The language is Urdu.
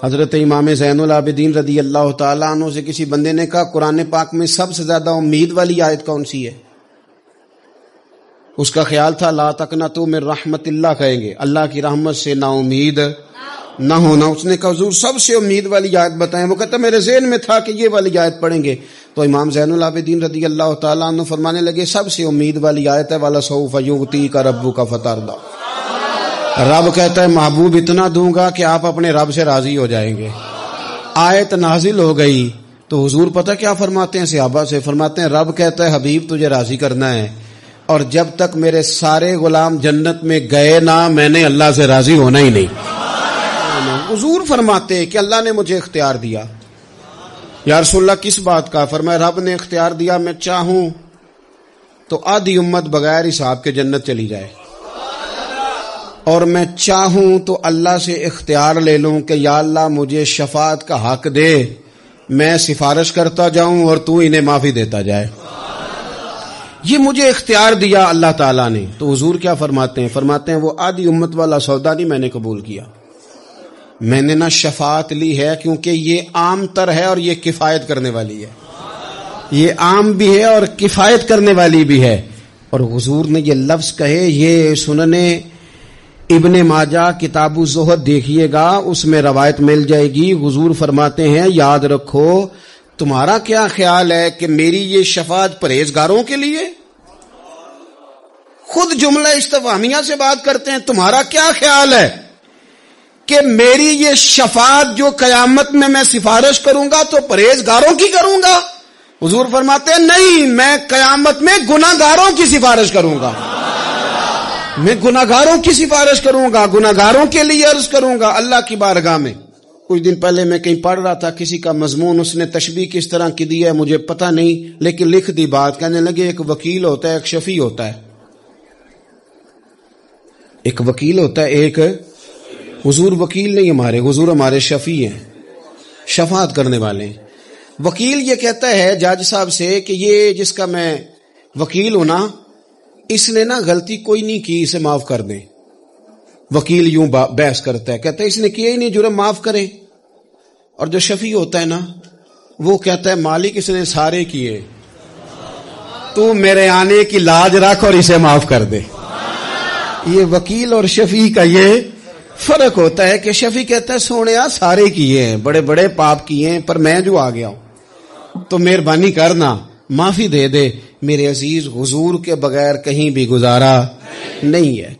حضرت امام زین العابدین رضی اللہ تعالیٰ عنہ سے کسی بندے نے کہا قرآن پاک میں سب سے زیادہ امید والی آیت کون سی ہے؟ اس کا خیال تھا لا تقنطوا من رحمت اللہ کہیں گے، اللہ کی رحمت سے نا امید نہ ہونا۔ اس نے کہا حضور سب سے امید والی آیت بتائیں۔ وہ کہتا میرے ذہن میں تھا کہ یہ والی آیت پڑھیں گے۔ تو امام زین العابدین رضی اللہ تعالیٰ عنہ فرمانے لگے سب سے امید والی آیت ہے وَلَسَوْفَ يُعْطِيكَ رَبُّكَ فَتَرْضَىٰ۔ رب کہتا ہے محبوب اتنا دوں گا کہ آپ اپنے رب سے راضی ہو جائیں گے۔ آیت نازل ہو گئی تو حضور پتہ کیا فرماتے ہیں صحابہ سے؟ فرماتے ہیں رب کہتا ہے حبیب تجھے راضی کرنا ہے، اور جب تک میرے سارے غلام جنت میں گئے نہ میں نے اللہ سے راضی ہونا ہی نہیں۔ حضور فرماتے کہ اللہ نے مجھے اختیار دیا۔ یا رسول اللہ کس بات کا؟ فرمایا رب نے اختیار دیا میں چاہوں تو آدھی امت بغیر حساب کے جنت چلی جائے، اور میں چاہوں تو اللہ سے اختیار لے لوں کہ یا اللہ مجھے شفاعت کا حق دے، میں سفارش کرتا جاؤں اور تو انہیں معافی دیتا جائے۔ یہ مجھے اختیار دیا اللہ تعالیٰ نے۔ تو حضور کیا فرماتے ہیں؟ فرماتے ہیں وہ آدھی امت والا سودا نہیں میں نے قبول کیا، میں نے نہ شفاعت لی ہے کیونکہ یہ عام تر ہے اور یہ کفایت کرنے والی ہے، یہ عام بھی ہے اور کفایت کرنے والی بھی ہے۔ اور حضور نے یہ لفظ کہے، یہ سننے ابن ماجہ کتاب الزہد دیکھیے گا، اس میں روایت مل جائے گی۔ حضور فرماتے ہیں یاد رکھو تمہارا کیا خیال ہے کہ میری یہ شفاعت پرہیزگاروں کے لیے؟ خود جملہ استفہامیہ سے بات کرتے ہیں، تمہارا کیا خیال ہے کہ میری یہ شفاعت جو قیامت میں میں سفارش کروں گا تو پرہیزگاروں کی کروں گا؟ حضور فرماتے ہیں نہیں، میں قیامت میں گناہ گاروں کی سفارش کروں گا، میں گناہ گاروں کی سفارش کروں گا، گناہ گاروں کے لیے عرض کروں گا اللہ کی بارگاہ میں۔ کچھ دن پہلے میں کہیں پڑھ رہا تھا کسی کا مضمون، اس نے تشبیہ کس طرح کی دی ہے مجھے پتہ نہیں، لیکن لکھ دی بات، کہنے لگے ایک وکیل ہوتا ہے ایک شفیع ہوتا ہے، ایک وکیل ہوتا ہے ایک، حضور وکیل نہیں ہمارے، حضور ہمارے شفیع ہیں، شفاعت کرنے والے ہیں۔ وکیل یہ کہتا ہے جج صاحب سے کہ یہ جس کا میں وکیل ہوں نا اس نے نا غلطی کوئی نہیں کی، اسے معاف کر دیں۔ وکیل یوں بحث کرتا ہے، کہتا ہے اس نے کیا ہی نہیں، جرم معاف کریں۔ اور جو شفیع ہوتا ہے نا وہ کہتا ہے مالک اس نے سارے کیے، تو میرے آنے کی لاج رکھ اور اسے معاف کر دے۔ یہ وکیل اور شفیع کا یہ فرق ہوتا ہے کہ شفیع کہتا ہے سونیا سارے کیے ہیں، بڑے بڑے پاپ کیے ہیں، پر میں جو آ گیا ہوں تو مہربانی کرنا معافی دے دے۔ میرے عزیز حضور کے بغیر کہیں بھی گزارا نہیں ہے۔